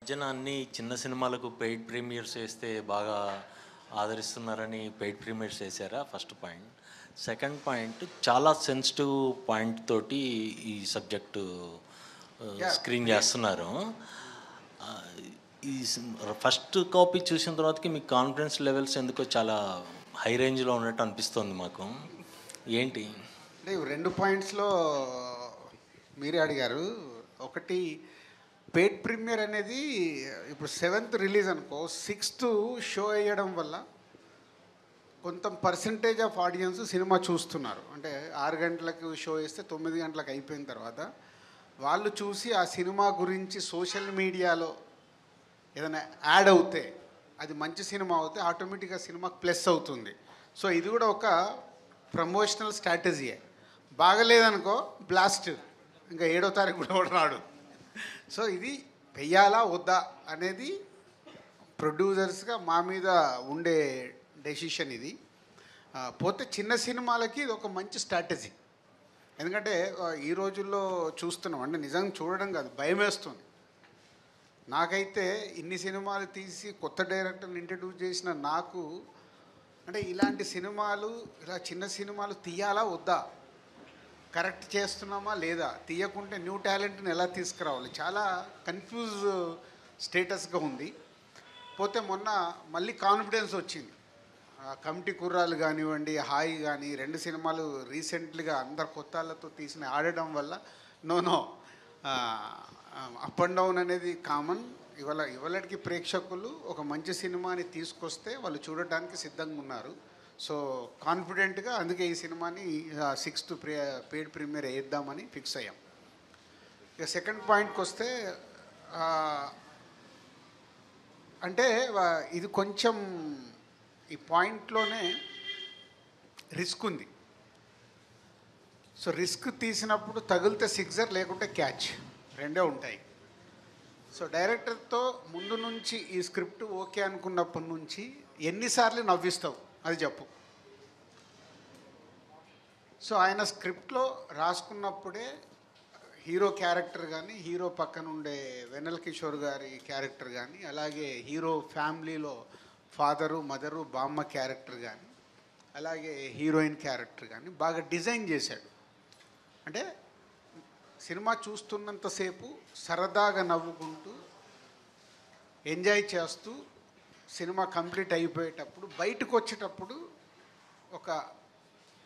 మధ్యన అన్ని చిన్న సినిమాలకు పెయిడ్ ప్రీమియర్స్ వేస్తే బాగా ఆదరిస్తున్నారని పెయిడ్ ప్రీమియర్స్ వేసారా? First point. సెకండ్ పాయింట్, చాలా సెన్సిటివ్ పాయింట్ తోటి ఈ సబ్జెక్టు స్క్రీన్ చేస్తున్నారు. ఈ ఫస్ట్ కాపీ చూసిన తర్వాతకి మీ కాన్ఫిడెన్స్ లెవెల్స్ ఎందుకో చాలా హై రేంజ్లో ఉన్నట్టు అనిపిస్తుంది మాకు. ఏంటి అంటే 2 పాయింట్స్లో మీరే అడిగారు. ఒకటి, పెయిడ్ ప్రీమియర్ అనేది ఇప్పుడు 7th రిలీజ్ అనుకో, 6th షో వేయడం వల్ల కొంత పర్సంటేజ్ ఆఫ్ ఆడియన్స్ సినిమా చూస్తున్నారు. అంటే 6 గంటలకు షో వేస్తే 9 గంటలకు అయిపోయిన తర్వాత వాళ్ళు చూసి ఆ సినిమా గురించి సోషల్ మీడియాలో ఏదైనా యాడ్ అవుతే, అది మంచి సినిమా అవుతే ఆటోమేటిక్గా సినిమాకి ప్లస్ అవుతుంది. సో ఇది కూడా ఒక ప్రమోషనల్ స్ట్రాటజీయే. బాగలేదనుకో బ్లాస్ట్, ఇంకా 7వ తారీఖు కూడా రాడు. సో ఇది వెయ్యాలా వద్దా అనేది ప్రొడ్యూసర్స్గా మా మీద ఉండే డెసిషన్ ఇది. పోతే చిన్న సినిమాలకి ఇది ఒక మంచి స్ట్రాటజీ. ఎందుకంటే ఈ రోజుల్లో చూస్తున్నాం, అంటే నిజంగా చూడడం కాదు, భయం వేస్తుంది. నాకైతే ఇన్ని సినిమాలు తీసి కొత్త డైరెక్టర్ని ఇంట్రడ్యూస్ చేసిన నాకు, అంటే ఇలాంటి సినిమాలు, ఇలా చిన్న సినిమాలు తీయాలా వద్దా, కరెక్ట్ చేస్తున్నామా లేదా, తీయకుంటే న్యూ టాలెంట్ని ఎలా తీసుకురావాలి, చాలా కన్ఫ్యూజ్ స్టేటస్గా ఉంది. పోతే మొన్న మళ్ళీ కాన్ఫిడెన్స్ వచ్చింది. కమిటీ కుర్రాలు కానివ్వండి, హాయి కానీ, 2 సినిమాలు రీసెంట్లీగా అందరు కొత్త వాళ్ళతో తీసిన ఆడడం వల్ల నో అప్ అండ్ డౌన్ అనేది కామన్. ఇవాళకి ప్రేక్షకులు ఒక మంచి సినిమాని తీసుకొస్తే వాళ్ళు చూడటానికి సిద్ధంగా ఉన్నారు. సో కాన్ఫిడెంట్గా అందుకే ఈ సినిమాని 6th పెయిడ్ ప్రీమియర్ వేద్దామని ఫిక్స్ అయ్యాం. ఇక సెకండ్ పాయింట్కి వస్తే, అంటే ఇది కొంచెం ఈ పాయింట్లోనే రిస్క్ ఉంది. సో రిస్క్ తీసినప్పుడు తగిలితే సిక్సర్, లేకుంటే క్యాచ్, రెండే ఉంటాయి. సో డైరెక్టర్తో ముందు నుంచి ఈ స్క్రిప్ట్ ఓకే అనుకున్నప్పటి నుంచి ఎన్నిసార్లు నవ్విస్తావు అది చెప్పు. సో ఆయన స్క్రిప్ట్లో రాసుకున్నప్పుడే హీరో క్యారెక్టర్ కానీ, హీరో పక్కన ఉండే వెన్నెల కిషోర్ గారి క్యారెక్టర్ కానీ, అలాగే హీరో ఫ్యామిలీలో ఫాదరు, మదరు, బామ్మ క్యారెక్టర్ కానీ, అలాగే హీరోయిన్ క్యారెక్టర్ కానీ బాగా డిజైన్ చేశాడు. అంటే సినిమా చూస్తున్నంతసేపు సరదాగా నవ్వుకుంటూ ఎంజాయ్ చేస్తూ సినిమా కంప్లీట్ అయిపోయేటప్పుడు బయటకు వచ్చేటప్పుడు ఒక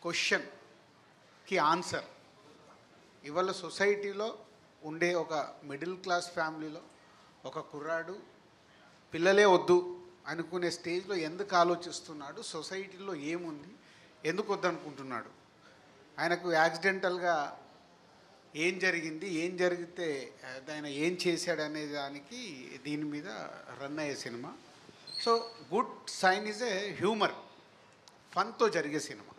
క్వశ్చన్కి ఆన్సర్. ఇవాళ సొసైటీలో ఉండే ఒక మిడిల్ క్లాస్ ఫ్యామిలీలో ఒక కుర్రాడు పిల్లలే వద్దు అనుకునే స్టేజ్లో ఎందుకు ఆలోచిస్తున్నాడు, సొసైటీలో ఏముంది, ఎందుకు వద్దనుకుంటున్నాడు, ఆయనకు యాక్సిడెంటల్గా ఏం జరిగింది, ఏం జరిగితే ఆయన ఏం చేశాడు అనే దానికి దీని మీద రన్ అయ్యే సినిమా. So good sign is a humour, ఫన్తో జరిగే సినిమా.